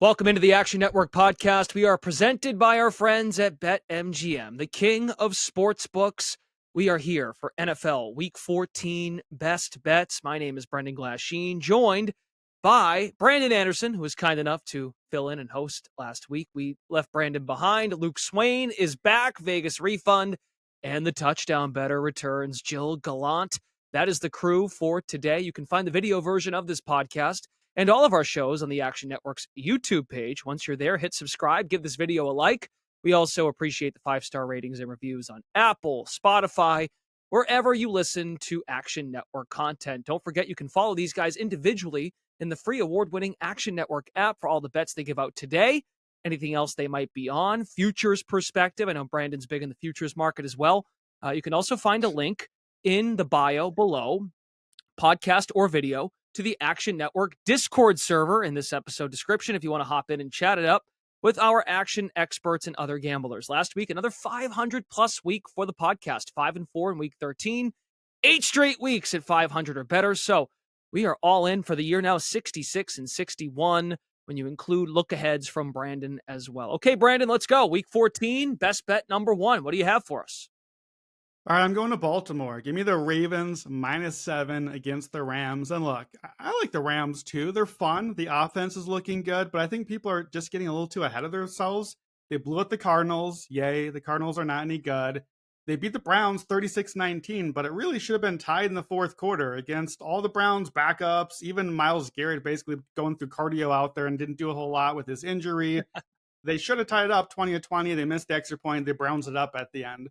Welcome into the Action Network podcast. We are presented by our friends at BetMGM, the king of sports books. We are here for NFL Week 14 best bets. My name is Brendan Glasheen, joined by Brandon Anderson, who was kind enough to fill in and host last week. We left Brandon behind. Luke Swain is back, Vegas refund, and the touchdown better returns. Jill Gallant. That is the crew for today. You can find the video version of this podcast and all of our shows on the Action Network's YouTube page. Once you're there, hit subscribe, give this video a like. We also appreciate the 5-star ratings and reviews on Apple, Spotify, wherever you listen to Action Network content. Don't forget, you can follow these guys individually in the free award-winning Action Network app for all the bets they give out today, anything else they might be on, futures perspective. I know Brandon's big in the futures market as well. You can also find a link in the bio below, podcast or video, to the Action Network Discord server in this episode description if you want to hop in and chat it up with our action experts and other gamblers. Last week, another 500-plus week for the podcast, 5-4 in Week 13, 8 straight weeks at 500 or better. So we are all in for the year now, 66-61, when you include look-aheads from Brandon as well. Okay, Brandon, let's go. Week 14, best bet number 1. What do you have for us? All right, I'm going to Baltimore. Give me the Ravens -7 against the Rams. And look, I like the Rams too. They're fun. The offense is looking good, but I think people are just getting a little too ahead of themselves. They blew out the Cardinals. Yay, the Cardinals are not any good. They beat the Browns 36-19, but it really should have been tied in the fourth quarter against all the Browns backups. Even Myles Garrett basically going through cardio out there and didn't do a whole lot with his injury. They should have tied it up 20-20. They missed the extra point. They Browns it up at the end.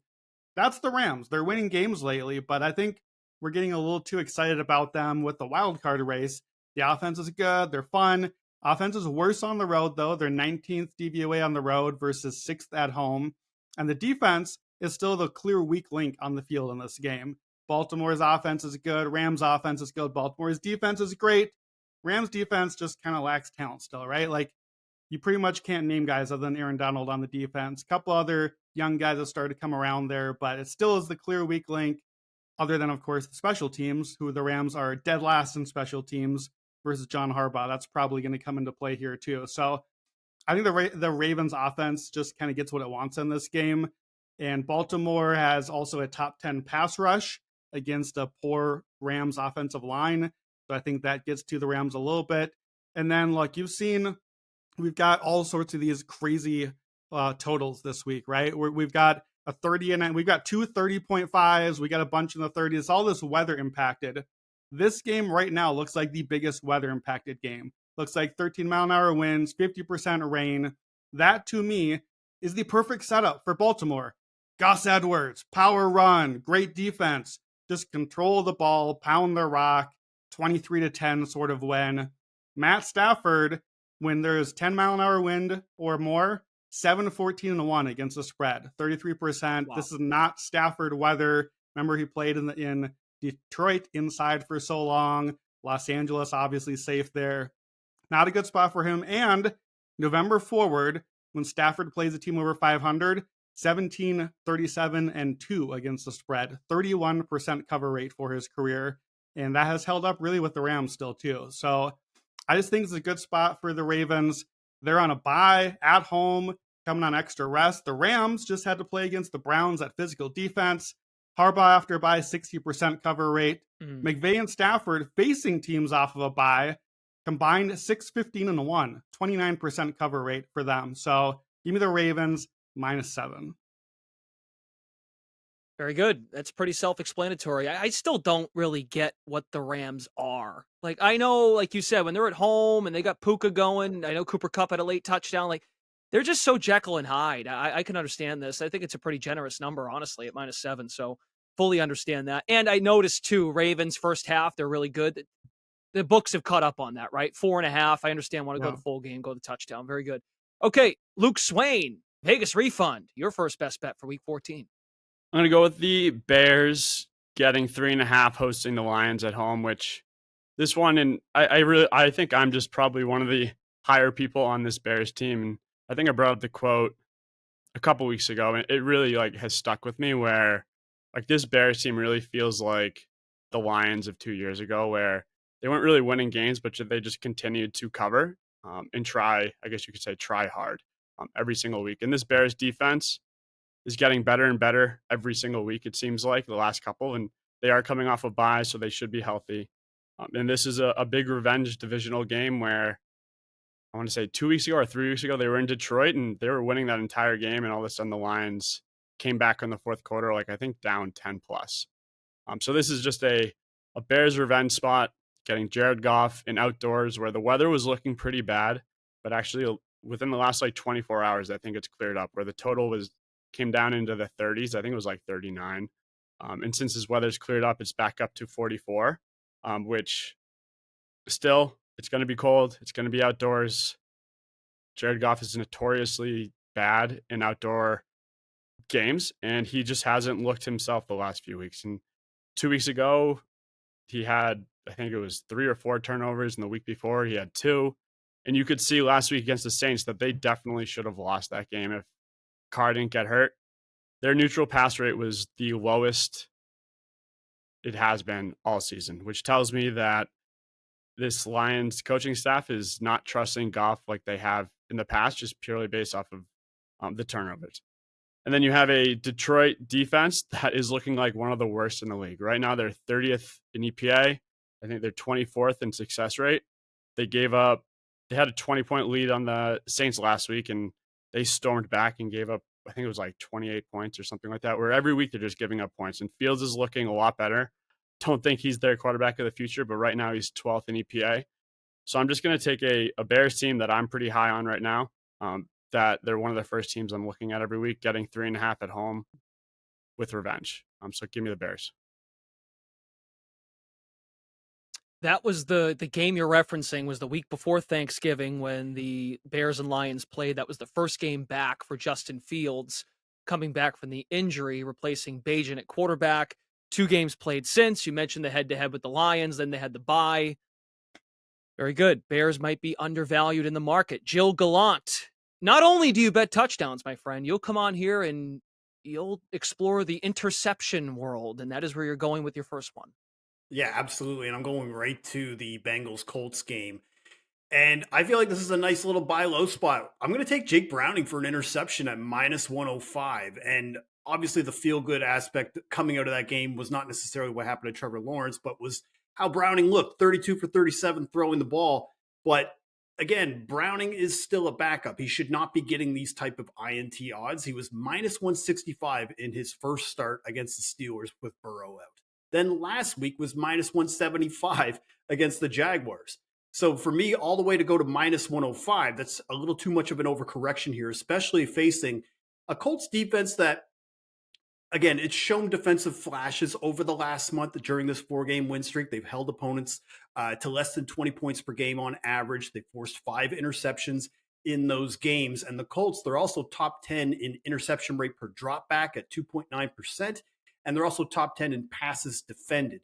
That's the Rams. They're winning games lately, but I think we're getting a little too excited about them with the wild card race. The offense is good. They're fun. Offense is worse on the road, though. They're 19th DVOA on the road versus 6th at home. And the defense is still the clear weak link on the field in this game. Baltimore's offense is good. Rams' offense is good. Baltimore's defense is great. Rams' defense just kind of lacks talent still, right? Like, you pretty much can't name guys other than Aaron Donald on the defense. A couple other young guys have started to come around there, but it still is the clear weak link, other than, of course, the special teams, who the Rams are dead last in special teams versus John Harbaugh. That's probably going to come into play here, too. So I think the Ravens offense just kind of gets what it wants in this game. And Baltimore has also a top 10 pass rush against a poor Rams offensive line. So I think that gets to the Rams a little bit. And then, like you've seen, we've got all sorts of these crazy totals this week, right? We've got a 30 and we've got two 30.5s. We got a bunch in the 30s. All this weather impacted. This game right now looks like the biggest weather impacted game. Looks like 13-mile-an-hour winds, 50% rain. That, to me, is the perfect setup for Baltimore. Gus Edwards, power run, great defense. Just control the ball, pound the rock, 23-10 sort of win. Matt Stafford, when there's 10-mile-an-hour wind or more, 7-14-1 against the spread, 33%. Wow. This is not Stafford weather. Remember, he played in Detroit inside for so long. Los Angeles, obviously safe there. Not a good spot for him. And November forward, when Stafford plays a team over 500, 17-37-2 against the spread, 31% cover rate for his career. And that has held up really with the Rams still, too. So I just think it's a good spot for the Ravens. They're on a bye at home, coming on extra rest. The Rams just had to play against the Browns at physical defense. Harbaugh after a bye, 60% cover rate. McVay and Stafford facing teams off of a bye, combined 6-15-1, 29% cover rate for them. So give me the Ravens -7. Very good. That's pretty self-explanatory. I still don't really get what the Rams are. Like, I know, like you said, when they're at home and they got Puka going, I know Cooper Kupp had a late touchdown. Like, they're just so Jekyll and Hyde. I can understand this. I think it's a pretty generous number, honestly, at -7. So fully understand that. And I noticed, too, Ravens first half, they're really good. The books have caught up on that, right? 4.5. I understand. Want to go the full game, go the touchdown. Very good. Okay, Luke Swain, Vegas refund. Your first best bet for Week 14. I'm going to go with the Bears getting 3.5 hosting the Lions at home, which this one, and I think I'm just probably one of the higher people on this Bears team. And I think I brought up the quote a couple weeks ago, and it really has stuck with me, where this Bears team really feels like the Lions of 2 years ago, where they weren't really winning games, but they just continued to cover. and try hard every single week. And this Bears defense is getting better and better every single week, it seems like, the last couple. And they are coming off a bye, so they should be healthy. And this is a big revenge divisional game where I want to say 2 weeks ago or 3 weeks ago, they were in Detroit and they were winning that entire game. And all of a sudden the Lions came back in the fourth quarter, like I think down 10 plus. So this is just a Bears revenge spot, getting Jared Goff in outdoors where the weather was looking pretty bad, but actually within the last like 24 hours, I think it's cleared up where the total came down into the 30s. I think it was like 39. And since this weather's cleared up, it's back up to 44, which still, it's going to be cold. It's going to be outdoors. Jared Goff is notoriously bad in outdoor games, and he just hasn't looked himself the last few weeks. And 2 weeks ago, he had, I think it was 3 or 4 turnovers, and the week before he had 2. And you could see last week against the Saints that they definitely should have lost that game if Carr didn't get hurt. Their neutral pass rate was the lowest it has been all season, which tells me that this Lions coaching staff is not trusting Goff like they have in the past, just purely based off of the turnovers. And then you have a Detroit defense that is looking like one of the worst in the league. Right now, they're 30th in EPA. I think they're 24th in success rate. They had a 20-point lead on the Saints last week, and they stormed back and gave up, I think it was like 28 points or something like that, where every week they're just giving up points. And Fields is looking a lot better. Don't think he's their quarterback of the future, but right now he's 12th in EPA. So I'm just going to take a Bears team that I'm pretty high on right now, that they're one of the first teams I'm looking at every week, getting 3.5 at home with revenge. So give me the Bears. That was the game you're referencing was the week before Thanksgiving when the Bears and Lions played. That was the first game back for Justin Fields, coming back from the injury, replacing Bajan at quarterback. 2 games played since. You mentioned the head-to-head with the Lions, then they had the bye. Very good. Bears might be undervalued in the market. Jill Gallant. Not only do you bet touchdowns, my friend, you'll come on here and you'll explore the interception world, and that is where you're going with your first one. Yeah, absolutely. And I'm going right to the Bengals-Colts game. And I feel like this is a nice little buy low spot. I'm going to take Jake Browning for an interception at -105. And obviously the feel-good aspect coming out of that game was not necessarily what happened to Trevor Lawrence, but was how Browning looked, 32 for 37 throwing the ball. But again, Browning is still a backup. He should not be getting these type of INT odds. He was -165 in his first start against the Steelers with Burrow out. Then last week was -175 against the Jaguars. So for me, all the way to go to -105, that's a little too much of an overcorrection here, especially facing a Colts defense that, again, it's shown defensive flashes over the last month during this 4-game win streak. They've held opponents to less than 20 points per game on average. They forced 5 interceptions in those games. And the Colts, they're also top 10 in interception rate per drop back at 2.9%. And they're also top 10 in passes defended.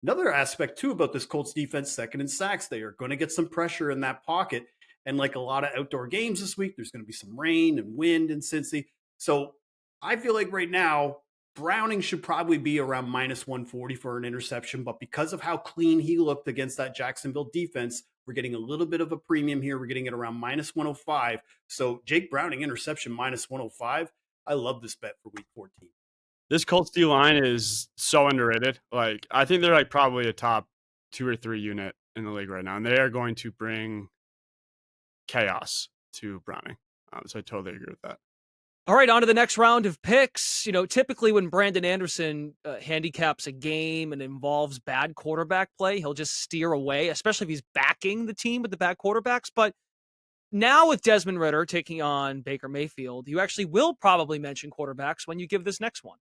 Another aspect, too, about this Colts defense, second in sacks. They are going to get some pressure in that pocket. And like a lot of outdoor games this week, there's going to be some rain and wind in Cincy. So I feel like right now, Browning should probably be around -140 for an interception. But because of how clean he looked against that Jacksonville defense, we're getting a little bit of a premium here. We're getting it around -105. So Jake Browning interception -105. I love this bet for week 14. This Colts D line is so underrated. Like, I think they're like probably a top 2 or 3 unit in the league right now, and they are going to bring chaos to Browning. So I totally agree with that. All right, on to the next round of picks. Typically when Brandon Anderson handicaps a game and involves bad quarterback play, he'll just steer away, especially if he's backing the team with the bad quarterbacks. But now with Desmond Ridder taking on Baker Mayfield, you actually will probably mention quarterbacks when you give this next one.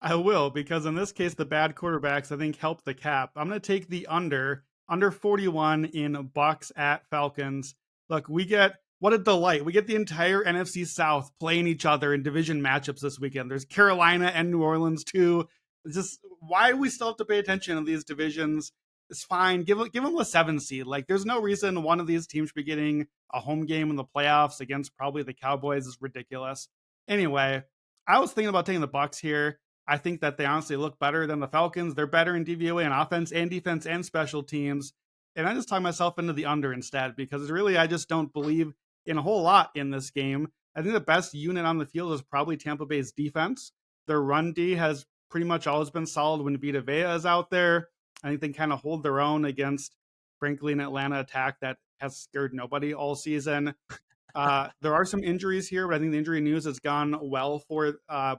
I will, because in this case, the bad quarterbacks, I think, help the cap. I'm going to take the under 41 in Bucs at Falcons. Look, what a delight. We get the entire NFC South playing each other in division matchups this weekend. There's Carolina and New Orleans too. It's just why we still have to pay attention to these divisions. It's fine. Give them a 7 seed. Like, there's no reason one of these teams should be getting a home game in the playoffs against probably the Cowboys. Is ridiculous. Anyway, I was thinking about taking the Bucs here. I think that they honestly look better than the Falcons. They're better in DVOA on offense and defense and special teams. and I just talk myself into the under instead because really I just don't believe in a whole lot in this game. I think the best unit on the field is probably Tampa Bay's defense. Their run D has pretty much always been solid when Vita Vea is out there. I think they kind of hold their own against, frankly, an Atlanta attack that has scared nobody all season. There are some injuries here, but I think the injury news has gone well for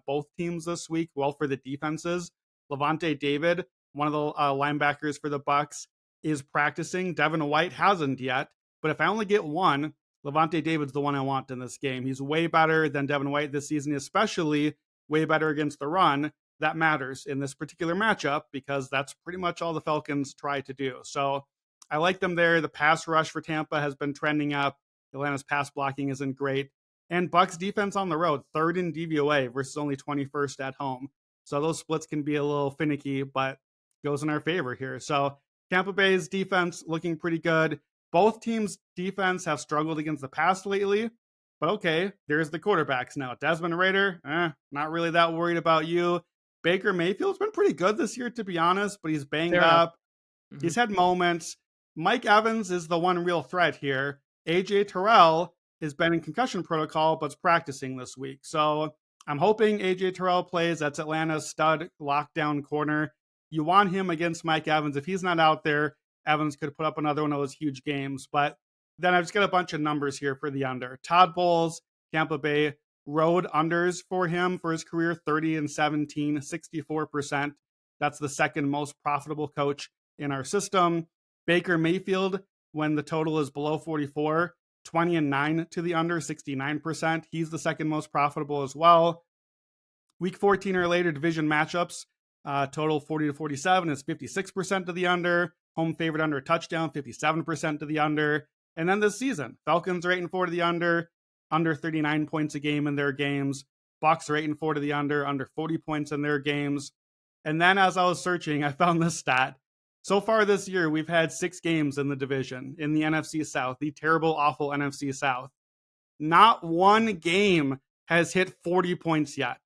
both teams this week, well for the defenses. Levante David, one of the linebackers for the Bucs, is practicing. Devin White hasn't yet, but if I only get one, Levante David's the one I want in this game. He's way better than Devin White this season, especially way better against the run. That matters in this particular matchup because that's pretty much all the Falcons try to do. So I like them there. The pass rush for Tampa has been trending up. Atlanta's pass blocking isn't great. And Bucs defense on the road, 3rd in DVOA versus only 21st at home. So those splits can be a little finicky, but goes in our favor here. So Tampa Bay's defense looking pretty good. Both teams' defense have struggled against the pass lately. But okay, there's the quarterbacks now. Desmond Ridder, not really that worried about you. Baker Mayfield's been pretty good this year, to be honest, but he's banged up. Mm-hmm. He's had moments. Mike Evans is the one real threat here. AJ Terrell has been in concussion protocol, but's practicing this week. So I'm hoping AJ Terrell plays. That's Atlanta's stud lockdown corner. You want him against Mike Evans. If he's not out there, Evans could put up another one of those huge games. But then I've just got a bunch of numbers here for the under. Todd Bowles, Tampa Bay, road unders for him for his career, 30-17, 64%. That's the second most profitable coach in our system. Baker Mayfield, when the total is below 44, 20-9 to the under, 69%. He's the second most profitable as well. Week 14 or later division matchups, total 40-47 is 56% to the under. Home favorite under a touchdown, 57% to the under. And then this season, Falcons are 8-4 to the under 39 points a game in their games. Bucs are 8-4 to the under 40 points in their games. And then as I was searching, I found this stat. So far this year, we've had 6 games in the division, in the NFC South, the terrible, awful NFC South. Not one game has hit 40 points yet.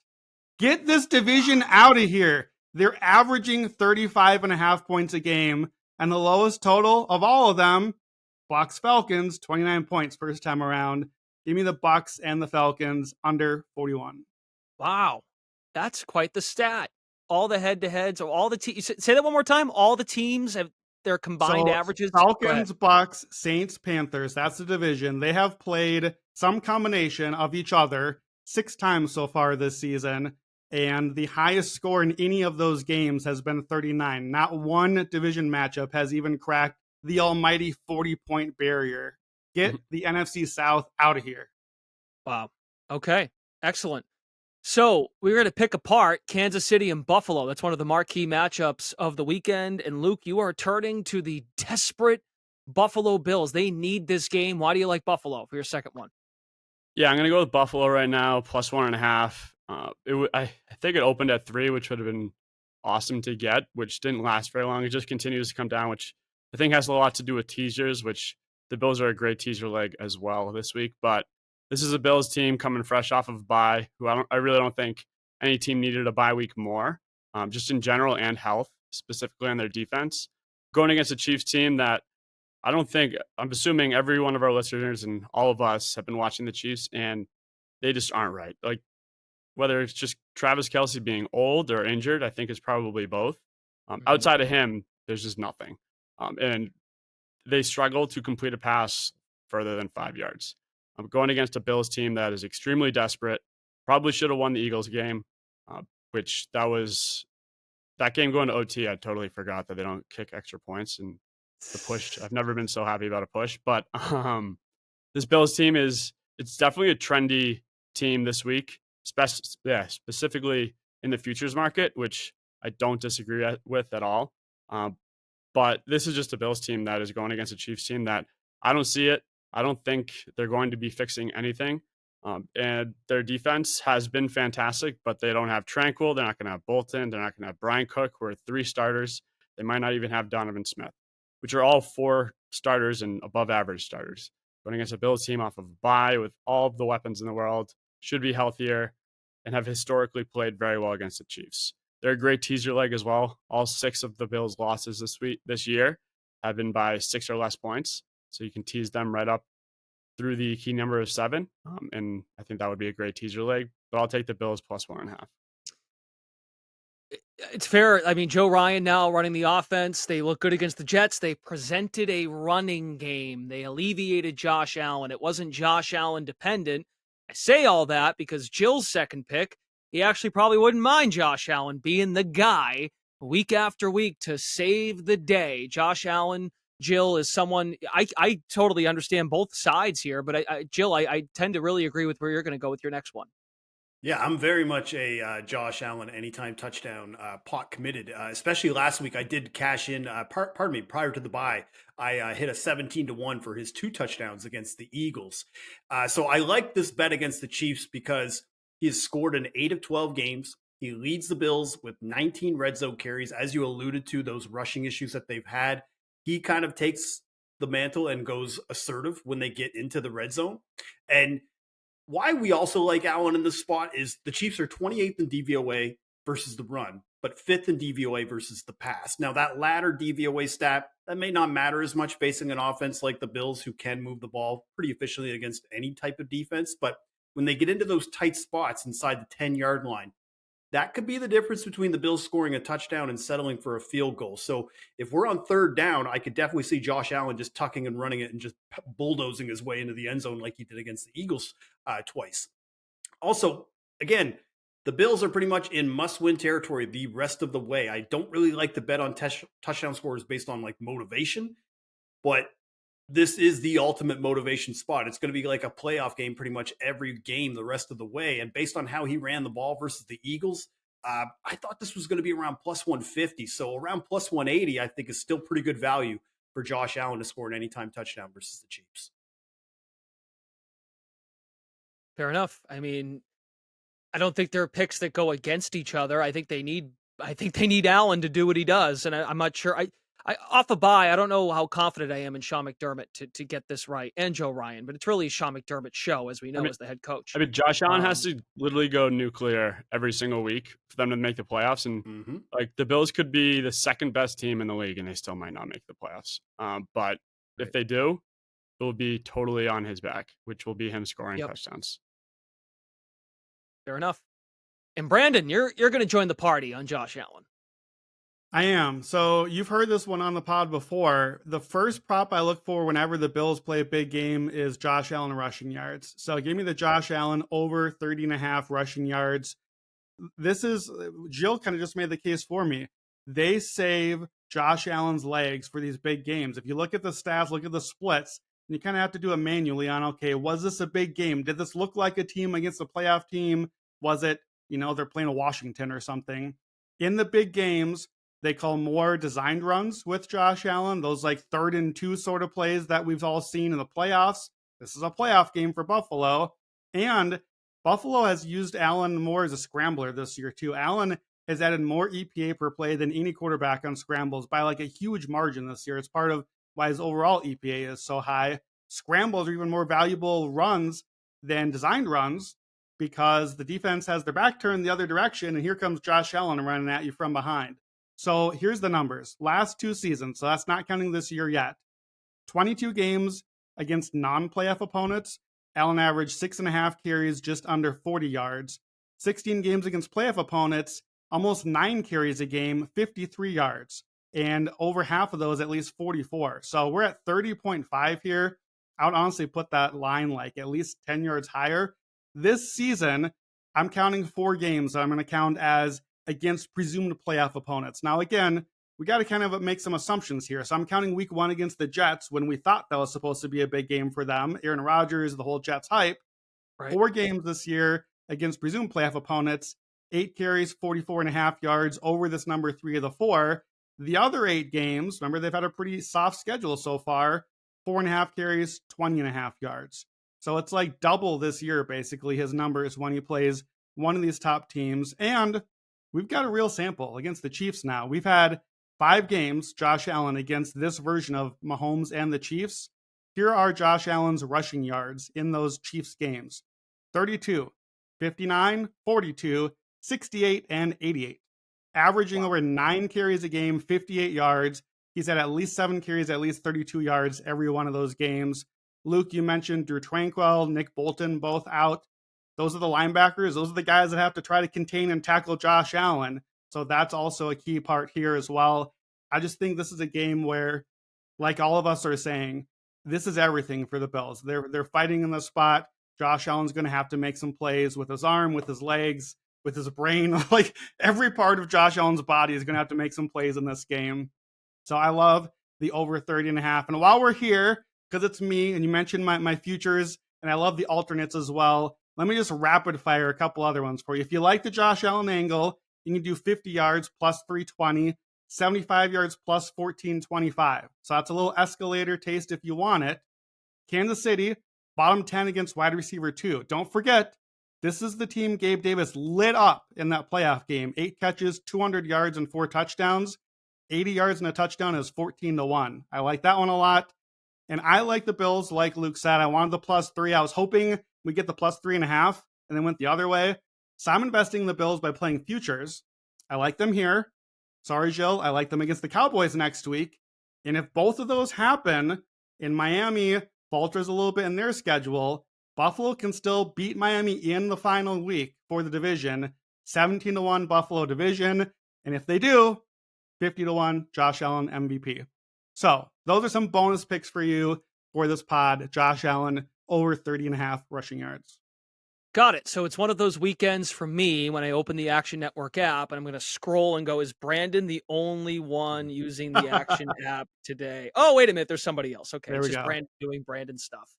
Get this division out of here. They're averaging 35.5 points a game, and the lowest total of all of them, Bucs Falcons, 29 points first time around. Give me the Bucs and the Falcons under 41. Wow, that's quite the stat. All the head-to-heads, all the teams. Say that one more time. All the teams have their combined averages. Falcons, Bucs, Saints, Panthers. That's the division. They have played some combination of each other 6 times so far this season, and the highest score in any of those games has been 39. Not one division matchup has even cracked the almighty 40-point barrier. Get the NFC South out of here. Wow. Okay. Excellent. So we're going to pick apart Kansas City and Buffalo. That's one of the marquee matchups of the weekend. And Luke, you are turning to the desperate Buffalo Bills. They need this game. Why do you like Buffalo for your second one? Yeah, I'm going to go with Buffalo right now, plus 1.5. I think it opened at 3, which would have been awesome to get, which didn't last very long. It just continues to come down, which I think has a lot to do with teasers, which the Bills are a great teaser leg as well this week. But this is a Bills team coming fresh off of a bye, who I really don't think any team needed a bye week more, just in general and health, specifically on their defense. Going against a Chiefs team that I'm assuming every one of our listeners and all of us have been watching the Chiefs, and they just aren't right. Like, whether it's just Travis Kelce being old or injured, I think it's probably both. Outside of him, there's just nothing. And they struggle to complete a pass further than 5 yards. I'm going against a Bills team that is extremely desperate. Probably should have won the Eagles game, that game going to OT. I totally forgot that they don't kick extra points, and the push. I've never been so happy about a push, but this Bills team it's definitely a trendy team this week, specifically in the futures market, which I don't disagree with at all. But this is just a Bills team that is going against a Chiefs team that I don't see it. I don't think they're going to be fixing anything. And their defense has been fantastic, but they don't have Tranquil. They're not going to have Bolton. They're not going to have Brian Cook, who are 3 starters. They might not even have Donovan Smith, which are all 4 starters and above average starters. Going against a Bills team off of a bye with all of the weapons in the world, should be healthier, and have historically played very well against the Chiefs. They're a great teaser leg as well. All 6 of the Bills' losses this year have been by 6 or less points. So you can tease them right up through the key number of 7. And I think that would be a great teaser leg, but I'll take the Bills plus 1.5. It's fair. I mean, Joe Ryan now running the offense. They look good against the Jets. They presented a running game. They alleviated Josh Allen. It wasn't Josh Allen dependent. I say all that because Jill's second pick, he actually probably wouldn't mind Josh Allen being the guy week after week to save the day. Josh Allen, Jill, is someone I totally understand both sides here, but Jill, I tend to really agree with where you're going to go with your next one. Yeah, I'm very much a Josh Allen anytime touchdown pot committed. Especially last week, I did cash in. Prior to the bye, I hit a 17-1 for his 2 touchdowns against the Eagles. So I like this bet against the Chiefs because he has scored in 8 of 12 games. He leads the Bills with 19 red zone carries, as you alluded to, those rushing issues that they've had. He kind of takes the mantle and goes assertive when they get into the red zone, and why we also like Allen in this spot is the Chiefs are 28th in DVOA versus the run, but 5th in DVOA versus the pass. Now, that latter DVOA stat, that may not matter as much facing an offense like the Bills, who can move the ball pretty efficiently against any type of defense. But when they get into those tight spots inside the 10-yard line, that could be the difference between the Bills scoring a touchdown and settling for a field goal. So if we're on 3rd down, I could definitely see Josh Allen just tucking and running it and just bulldozing his way into the end zone like he did against the Eagles twice. Also, again, the Bills are pretty much in must-win territory the rest of the way. I don't really like to bet on touchdown scores based on like motivation, but this is the ultimate motivation spot. It's going to be like a playoff game pretty much every game the rest of the way. And based on how he ran the ball versus the Eagles, I thought this was going to be around plus 150. So around plus 180, I think is still pretty good value for Josh Allen to score an anytime touchdown versus the Chiefs. Fair enough. I mean, I don't think there are picks that go against each other. I think they need Allen to do what he does. And I'm not sure. I off a bye, I don't know how confident I am in Sean McDermott to get this right, and Joe Ryan, but it's really Sean McDermott's show, as we know, as the head coach. I mean, Josh Allen has to literally go nuclear every single week for them to make the playoffs. And like the Bills could be the 2nd best team in the league and they still might not make the playoffs. But if they do, it will be totally on his back, which will be him scoring touchdowns. Fair enough. And Brandon, you're going to join the party on Josh Allen. I am. So you've heard this one on the pod before. The first prop I look for whenever the Bills play a big game is Josh Allen rushing yards. So give me the Josh Allen over 30.5 rushing yards. This is, Jill kind of just made the case for me. They save Josh Allen's legs for these big games. If you look at the stats, look at the splits, and you kind of have to do it manually on, okay, was this a big game? Did this look like a team against a playoff team? Was it, they're playing a Washington or something? In the big games, they call more designed runs with Josh Allen, those like 3rd and 2 sort of plays that we've all seen in the playoffs. This is a playoff game for Buffalo. And Buffalo has used Allen more as a scrambler this year too. Allen has added more EPA per play than any quarterback on scrambles by like a huge margin this year. It's part of why his overall EPA is so high. Scrambles are even more valuable runs than designed runs because the defense has their back turned the other direction, and here comes Josh Allen running at you from behind. So here's the numbers. Last 2 seasons, so that's not counting this year yet. 22 games against non-playoff opponents, Allen averaged 6.5 carries, just under 40 yards. 16 games against playoff opponents, almost 9 carries a game, 53 yards. And over half of those, at least 44. So we're at 30.5 here. I would honestly put that line like at least 10 yards higher. This season, I'm counting 4 games that I'm going to count as against presumed playoff opponents. Now, again, we got to kind of make some assumptions here. So I'm counting week 1 against the Jets when we thought that was supposed to be a big game for them. Aaron Rodgers, the whole Jets hype. Right. 4 games this year against presumed playoff opponents, 8 carries, 44.5 yards over this number 3 of the 4. The other 8 games, remember, they've had a pretty soft schedule so far, 4.5 carries, 20.5 yards. So it's like double this year, basically, his numbers when he plays one of these top teams. And we've got a real sample against the Chiefs now. We've had 5 games, Josh Allen, against this version of Mahomes and the Chiefs. Here are Josh Allen's rushing yards in those Chiefs games. 32, 59, 42, 68, and 88. Averaging over 9 carries a game, 58 yards. He's had at least 7 carries, at least 32 yards every one of those games. Luke, you mentioned Drew Tranquil, Nick Bolton, both out. Those are the linebackers. Those are the guys that have to try to contain and tackle Josh Allen. So that's also a key part here as well. I just think this is a game where, like all of us are saying, this is everything for the Bills. They're fighting in the spot. Josh Allen's going to have to make some plays with his arm, with his legs, with his brain. Like every part of Josh Allen's body is going to have to make some plays in this game. So I love the over 30.5. And while we're here, because it's me and you mentioned my futures, and I love the alternates as well, let me just rapid fire a couple other ones for you. If you like the Josh Allen angle, you can do 50 yards plus 320, 75 yards plus 1425. So that's a little escalator taste if you want it. Kansas City, bottom 10 against wide receiver 2. Don't forget, this is the team Gabe Davis lit up in that playoff game. 8 catches, 200 yards, and 4 touchdowns. 80 yards and a touchdown is 14-1. I like that one a lot. And I like the Bills, like Luke said. I wanted the +3. I was hoping we get the +3.5, and then went the other way. So I'm investing in the Bills by playing futures. I like them here. Sorry, Jill. I like them against the Cowboys next week. And if both of those happen, and Miami falters a little bit in their schedule, Buffalo can still beat Miami in the final week for the division. 17-1 Buffalo division. And if they do, 50-1 Josh Allen MVP. So those are some bonus picks for you for this pod. Josh Allen over 30.5 rushing yards. Got it. So it's one of those weekends for me when I open the Action Network app and I'm going to scroll and go, is Brandon the only one using the Action app today? Oh, wait a minute. There's somebody else. Okay. There It's we just go. Brandon doing Brandon stuff.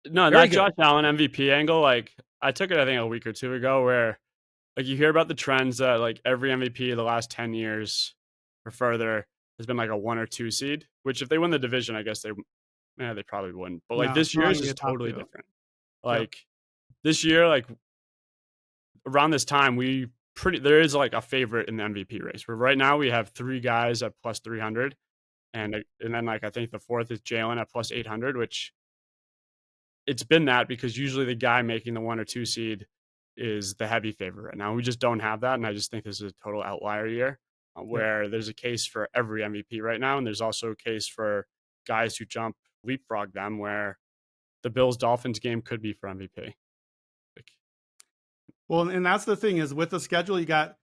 No, Very that good. Josh Allen MVP angle, like I took it, I think a week or two ago, where like you hear about the trends that like every MVP of the last 10 years or further has been like a 1 or 2 seed, which if they win the division, I guess they probably wouldn't. But like No, this it's year not is gonna be just a top totally 2. different. Like this year, like around this time, there is like a favorite in the MVP race. Where right now we have 3 guys at +300, and then like I think the 4th is Jalen at +800, which it's been that because usually the guy making the 1 or 2 seed is the heavy favorite right now. We just don't have that, and I just think this is a total outlier year where there's a case for every MVP right now, and there's also a case for guys who leapfrog them, where the Bills-Dolphins game could be for MVP. Well, and that's the thing is with the schedule, you got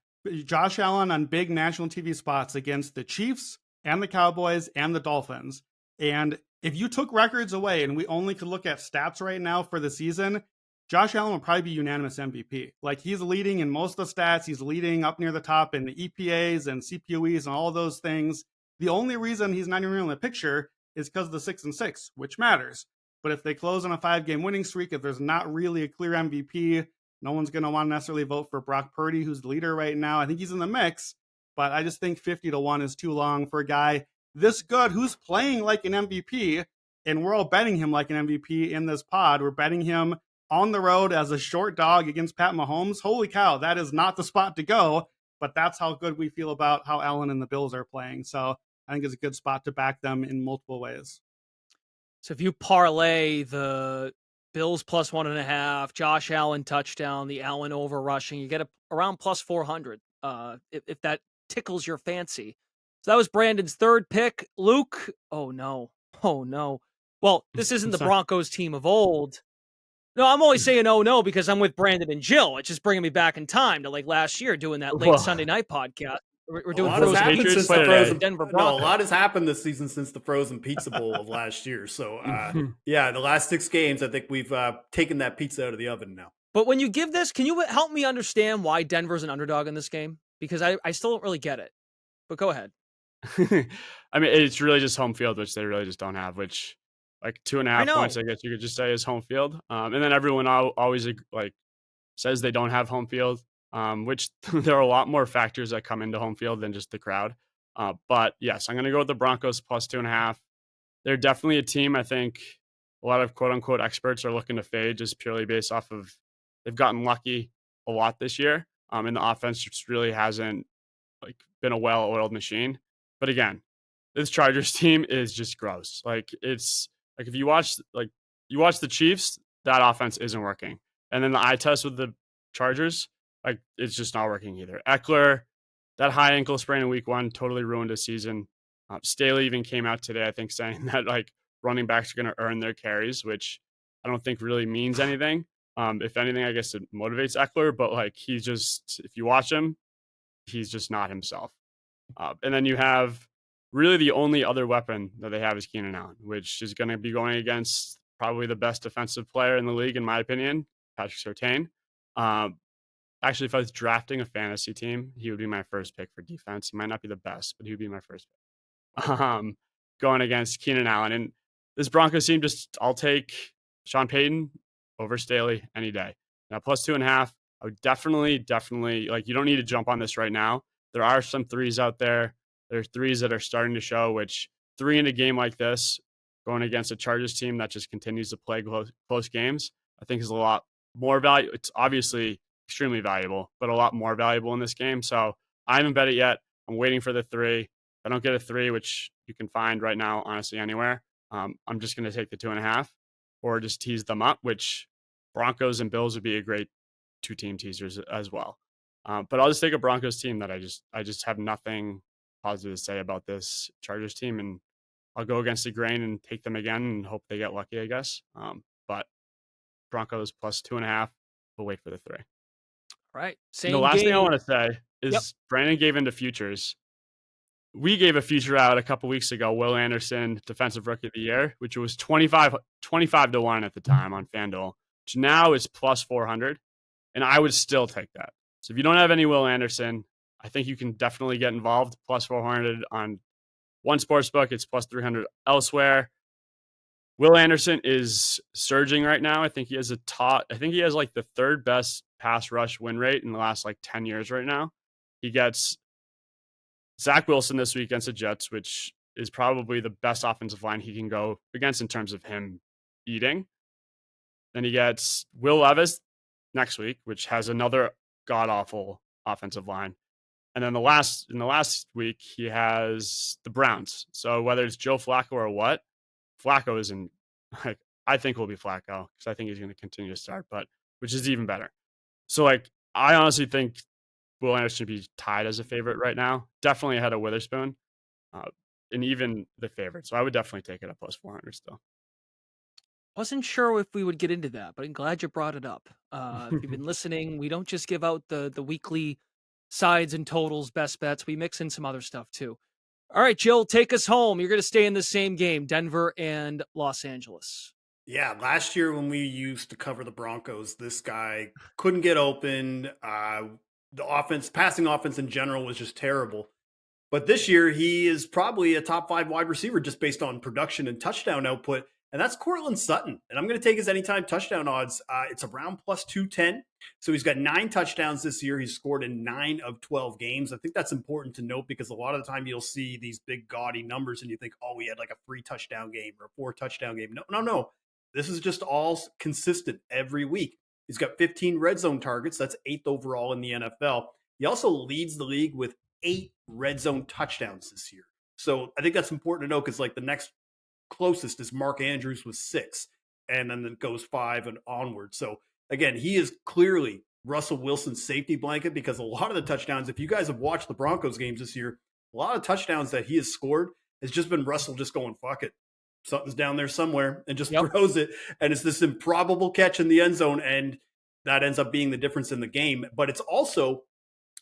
Josh Allen on big national TV spots against the Chiefs and the Cowboys and the Dolphins. And if you took records away and we only could look at stats right now for the season, Josh Allen will probably be unanimous MVP. Like he's leading in most of the stats. He's leading up near the top in the EPAs and CPOEs and all of those things. The only reason he's not even in the picture is because of the 6-6, which matters. But if they close on a 5-game winning streak, if there's not really a clear MVP, no one's going to want to necessarily vote for Brock Purdy, who's the leader right now. I think he's in the mix, but I just think 50-1 is too long for a guy this good who's playing like an MVP, and we're all betting him like an MVP in this pod. We're betting him on the road as a short dog against Pat Mahomes. Holy cow, that is not the spot to go, but that's how good we feel about how Allen and the Bills are playing. So I think it's a good spot to back them in multiple ways. So if you parlay the Bills +1.5, Josh Allen touchdown, the Allen over rushing, you get around +400 if that tickles your fancy. So that was Brandon's third pick. Luke, oh no. Well, this isn't the Broncos team of old. No, I'm only saying oh no because I'm with Brandon and Jill. It's just bringing me back in time to like last year doing that late Sunday night podcast. We're doing Denver Broncos. No, a lot has happened this season since the Frozen Pizza Bowl of last year. So, yeah, the last 6 games, I think we've taken that pizza out of the oven now. But when you give this, can you help me understand why Denver's an underdog in this game? Because I still don't really get it. But go ahead. I mean, it's really just home field, which they really just don't have, which like 2.5 points, I guess you could just say is home field. And then everyone always like says they don't have home field. Which there are a lot more factors that come into home field than just the crowd. But yes, I'm going to go with the Broncos +2.5. They're definitely a team I think a lot of quote unquote experts are looking to fade just purely based off of they've gotten lucky a lot this year. And the offense just really hasn't like been a well-oiled machine. But again, this Chargers team is just gross. Like it's like if you watch the Chiefs, that offense isn't working. And then the eye test with the Chargers, like it's just not working either. Eckler, that high ankle sprain in week 1 totally ruined his season. Staley even came out today, I think, saying that like running backs are going to earn their carries, which I don't think really means anything. If anything, I guess it motivates Eckler, but like he's just, if you watch him, he's just not himself. And then you have really the only other weapon that they have is Keenan Allen, which is going to be going against probably the best defensive player in the league, in my opinion, Patrick Surtain. Actually, if I was drafting a fantasy team, he would be my first pick for defense. He might not be the best, but he would be my first pick. Going against Keenan Allen. And this Broncos team, I'll take Sean Payton over Staley any day. Now, plus 2.5, I would definitely, like, you don't need to jump on this right now. There are some threes out there. There's threes that are starting to show, which 3 in a game like this, going against a Chargers team that just continues to play close games, I think is a lot more value. It's obviously extremely valuable, but a lot more valuable in this game. So I haven't bet it yet. I'm waiting for the 3. If I don't get a 3, which you can find right now, honestly, anywhere, I'm just going to take the 2.5 or just tease them up, which Broncos and Bills would be a great 2-team teasers as well. But I'll just take a Broncos team that I just have nothing positive to say about this Chargers team, and I'll go against the grain and take them again and hope they get lucky, I guess. But Broncos plus 2.5. We'll wait for the 3. Right. The last thing I want to say is Brandon gave into futures. We gave a future out a couple weeks ago, Will Anderson, Defensive Rookie of the Year, which was 25 to 1 at the time on FanDuel, which now is plus 400. And I would still take that. So if you don't have any Will Anderson, I think you can definitely get involved. Plus 400 on one sportsbook. It's plus 300 elsewhere. Will Anderson is surging right now. I think he has like the 3rd best pass rush win rate in the last like 10 years right now. He gets Zach Wilson this week against the Jets, which is probably the best offensive line he can go against in terms of him eating. Then he gets Will Levis next week, which has another god-awful offensive line. And then in the last week, he has the Browns. So whether it's Joe Flacco or what, Flacco isn't, like, I think will be Flacco because I think he's going to continue to start, but which is even better. So like, I honestly think Will Anderson should be tied as a favorite right now. Definitely ahead of Witherspoon, and even the favorite. So I would definitely take it at plus 400 still. Wasn't sure if we would get into that, but I'm glad you brought it up. If you've been listening, we don't just give out the weekly sides and totals, best bets. We mix in some other stuff too. All right, Jill, take us home. You're going to stay in the same game, Denver and Los Angeles. Yeah, last year when we used to cover the Broncos, this guy couldn't get open. The passing offense in general was just terrible. But this year, he is probably a top 5 wide receiver just based on production and touchdown output. And that's Courtland Sutton. And I'm going to take his anytime touchdown odds. It's around plus 210. So he's got 9 touchdowns this year. He's scored in 9 of 12 games. I think that's important to note because a lot of the time you'll see these big gaudy numbers and you think, oh, he had like a 3 touchdown game or a 4 touchdown game. No. This is just all consistent every week. He's got 15 red zone targets. That's 8th overall in the NFL. He also leads the league with 8 red zone touchdowns this year. So I think that's important to know because like the next closest is Mark Andrews with 6, and then it goes 5 and onward. So again, he is clearly Russell Wilson's safety blanket because a lot of the touchdowns, if you guys have watched the Broncos games this year, a lot of touchdowns that he has scored has just been Russell just going, fuck it. Something's down there somewhere and just throws it. And it's this improbable catch in the end zone. And that ends up being the difference in the game. But it's also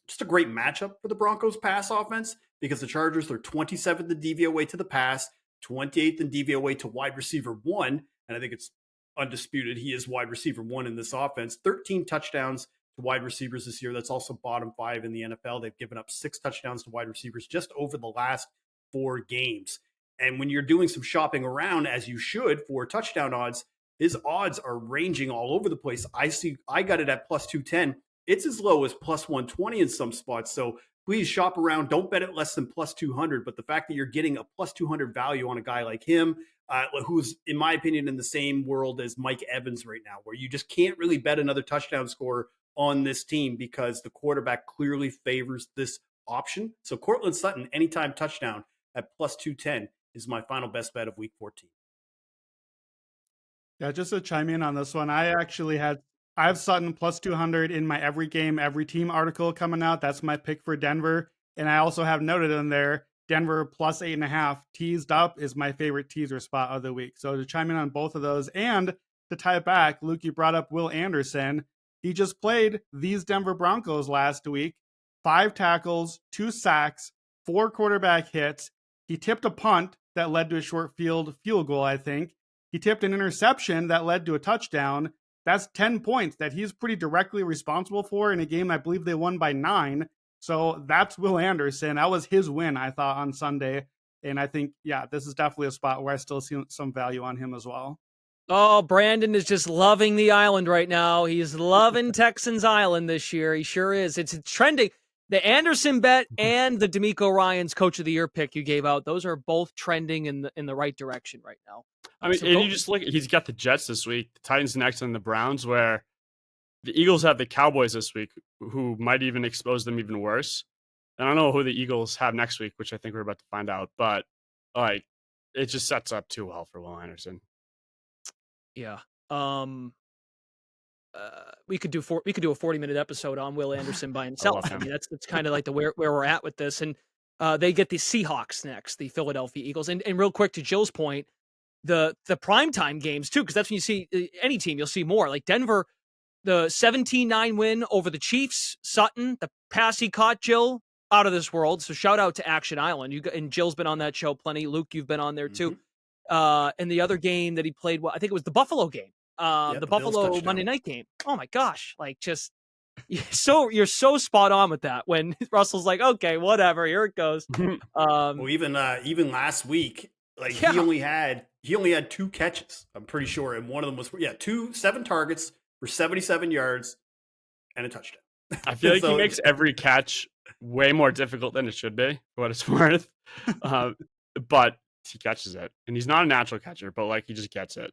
just a great matchup for the Broncos pass offense because the Chargers, they're 27th in DVOA to the pass, 28th in DVOA to wide receiver 1. And I think it's undisputed. He is wide receiver 1 in this offense. 13 touchdowns to wide receivers this year. That's also bottom 5 in the NFL. They've given up 6 touchdowns to wide receivers just over the last 4 games. And when you're doing some shopping around, as you should, for touchdown odds, his odds are ranging all over the place. I got it at plus 210. It's as low as plus 120 in some spots. So please shop around. Don't bet it less than plus 200. But the fact that you're getting a plus 200 value on a guy like him, who's, in my opinion, in the same world as Mike Evans right now, where you just can't really bet another touchdown scorer on this team because the quarterback clearly favors this option. So Courtland Sutton, anytime touchdown at plus 210 is my final best bet of week 14. Yeah, just to chime in on this one, I have Sutton plus 200 in my every game, every team article coming out. That's my pick for Denver. And I also have noted in there, Denver plus 8.5 teased up is my favorite teaser spot of the week. So to chime in on both of those and to tie it back, Luke, you brought up Will Anderson. He just played these Denver Broncos last week. 5 tackles, 2 sacks, 4 quarterback hits. He tipped a punt that led to a short field goal, I think. He tipped an interception that led to a touchdown. That's 10 points that he's pretty directly responsible for in a game I believe they won by 9. So that's Will Anderson. That was his win, I thought, on Sunday. And I think, yeah, this is definitely a spot where I still see some value on him as well. Oh, Brandon is just loving the island right now. He's loving Texans Island this year. He sure is. It's trending. The Anderson bet and the D'Amico Ryans Coach of the Year pick you gave out, those are both trending in the right direction right now. I mean, and you just look, he's got the Jets this week, the Titans next, and the Browns, where the Eagles have the Cowboys this week, who might even expose them even worse. And I don't know who the Eagles have next week, which I think we're about to find out. But like, it just sets up too well for Will Anderson. Yeah. We could do a 40-minute episode on Will Anderson by himself. I mean, that's kind of like where we're at with this. And they get the Seahawks next, the Philadelphia Eagles. And real quick, to Jill's point, the primetime games too, because that's when you see any team, you'll see more. Like Denver, the 17-9 win over the Chiefs, Sutton, the pass he caught, Jill, out of this world. So shout out to Action Island. And Jill's been on that show plenty. Luke, you've been on there too. And the other game that he played, I think it was the Buffalo game, the Buffalo Monday night game. Oh my gosh. Like you're so spot on with that when Russell's like, okay, whatever, here it goes. Well, even last week, like he only had 2 catches, I'm pretty sure. And one of them was, 7 targets for 77 yards and a touchdown. I feel like he makes every catch way more difficult than it should be, for what it's worth. But he catches it, and he's not a natural catcher, but like he just gets it.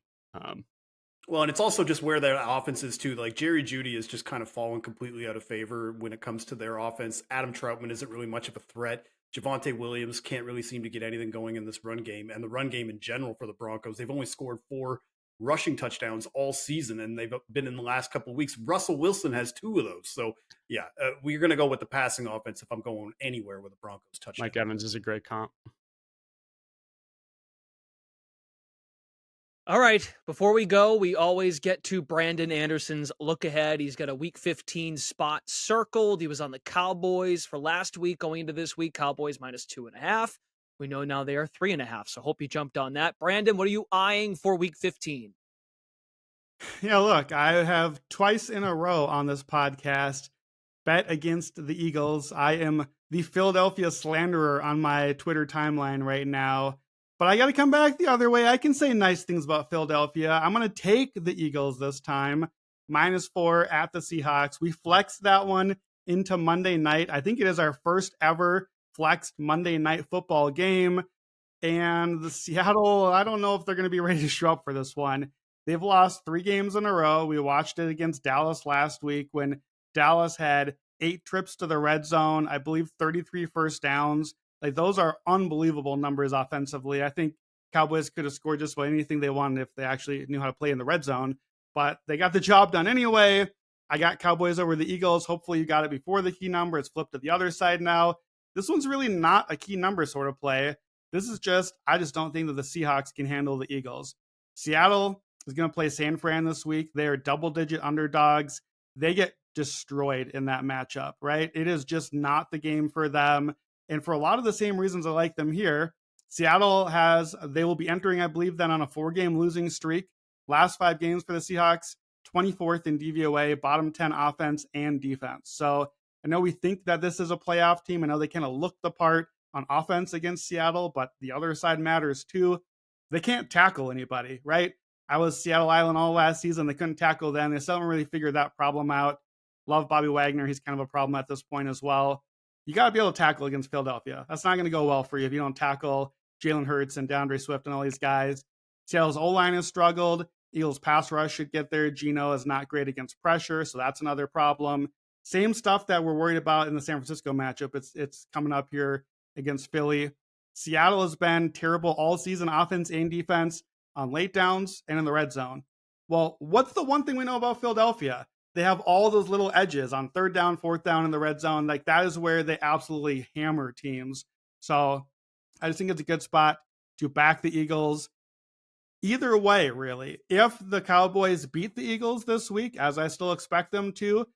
Well, and it's also just where their offense is too. Like Jerry Jeudy has just kind of fallen completely out of favor when it comes to their offense. Adam Troutman isn't really much of a threat. Javonte Williams can't really seem to get anything going in this run game, and the run game in general for the Broncos. They've only scored 4 rushing touchdowns all season, and they've been in the last couple of weeks. Russell Wilson has 2 of those. So yeah, we're going to go with the passing offense if I'm going anywhere with the Broncos touchdown. Mike Evans is a great comp. All right, before we go, we always get to Brandon Anderson's look ahead. He's got a week 15 spot circled. He was on the Cowboys for last week. Going into this week, Cowboys -2.5. We know now they are 3.5. So hope you jumped on that. Brandon, what are you eyeing for week 15? Yeah, look, I have twice in a row on this podcast bet against the Eagles. I am the Philadelphia slanderer on my Twitter timeline right now. But I got to come back the other way. I can say nice things about Philadelphia. I'm going to take the Eagles this time. -4 at the Seahawks. We flexed that one into Monday night. I think it is our first ever flexed Monday night football game. And the Seattle, I don't know if they're going to be ready to show up for this one. They've lost 3 games in a row. We watched it against Dallas last week when Dallas had 8 trips to the red zone. I believe 33 first downs. Like, those are unbelievable numbers offensively. I think Cowboys could have scored just about anything they wanted if they actually knew how to play in the red zone. But they got the job done anyway. I got Cowboys over the Eagles. Hopefully you got it before the key number. It's flipped to the other side now. This one's really not a key number sort of play. This is I just don't think that the Seahawks can handle the Eagles. Seattle is going to play San Fran this week. They are double-digit underdogs. They get destroyed in that matchup, right? It is just not the game for them. And for a lot of the same reasons I like them here, Seattle they will be entering, I believe, then on a 4-game losing streak. Last 5 games for the Seahawks, 24th in DVOA, bottom 10 offense and defense. So I know we think that this is a playoff team. I know they kind of look the part on offense against Seattle, but the other side matters too. They can't tackle anybody, right? I was Seattle Island all last season. They couldn't tackle then. They still haven't really figured that problem out. Love Bobby Wagner. He's kind of a problem at this point as well. You got to be able to tackle against Philadelphia. That's not going to go well for you if you don't tackle Jalen Hurts and DeAndre Swift and all these guys. Seattle's O-line has struggled. Eagles pass rush should get there. Geno is not great against pressure, so that's another problem. Same stuff that we're worried about in the San Francisco matchup. It's coming up here against Philly. Seattle has been terrible all season, offense and defense, on late downs and in the red zone. Well, what's the one thing we know about Philadelphia? They have all those little edges on 3rd down, 4th down in the red zone. Like, that is where they absolutely hammer teams. So I just think it's a good spot to back the Eagles. Either way, really. If the Cowboys beat the Eagles this week, as I still expect them to,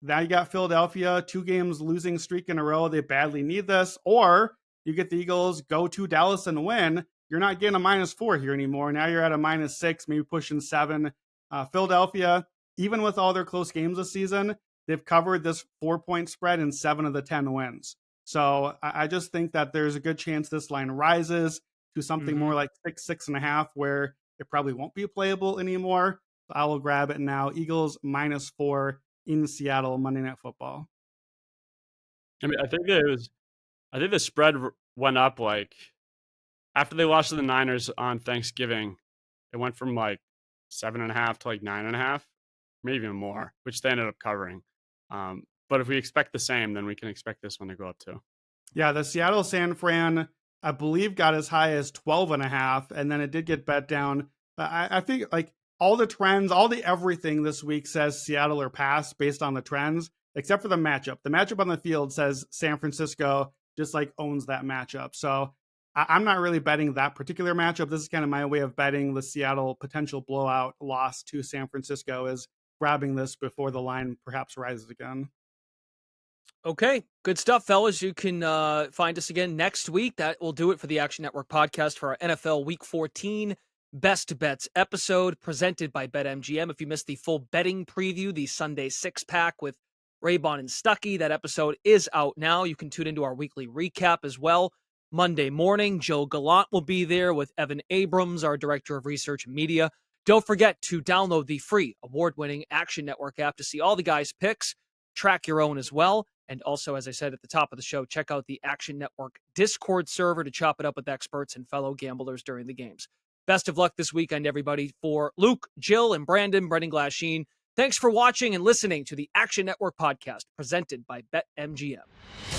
now you got Philadelphia, 2 games losing streak in a row. They badly need this. Or you get the Eagles, go to Dallas and win. You're not getting a -4 here anymore. Now you're at a -6, maybe pushing 7. Philadelphia, even with all their close games this season, they've covered this 4-point spread in 7 of the 10 wins. So I just think that there's a good chance this line rises to something more like 6, 6.5, where it probably won't be playable anymore. So I will grab it now. Eagles -4 in Seattle, Monday Night Football. I mean, I think the spread went up like after they lost to the Niners on Thanksgiving. It went from like 7.5 to like 9.5, maybe even more, which they ended up covering. But if we expect the same, then we can expect this one to go up too. Yeah, the Seattle San Fran, I believe, got as high as 12.5, and then it did get bet down. But I think like all the trends, all the everything this week says Seattle or pass based on the trends, except for the matchup. The matchup on the field says San Francisco just like owns that matchup. So I'm not really betting that particular matchup. This is kind of my way of betting the Seattle potential blowout loss to San Francisco, is grabbing this before the line perhaps rises again. Okay, good stuff, fellas. You can find us again next week. That will do it for the Action Network podcast for our NFL Week 14 Best Bets episode presented by BetMGM. If you missed the full betting preview, the Sunday 6-pack with Raybon and Stuckey, that episode is out now. You can tune into our weekly recap as well. Monday morning, Joe Gallant will be there with Evan Abrams, our Director of Research and Media. Don't forget to download the free award-winning Action Network app to see all the guys' picks, track your own as well. And also, as I said at the top of the show, check out the Action Network Discord server to chop it up with experts and fellow gamblers during the games. Best of luck this weekend, everybody. For Luke, Jill, and Brendan Glasheen, thanks for watching and listening to the Action Network podcast presented by BetMGM.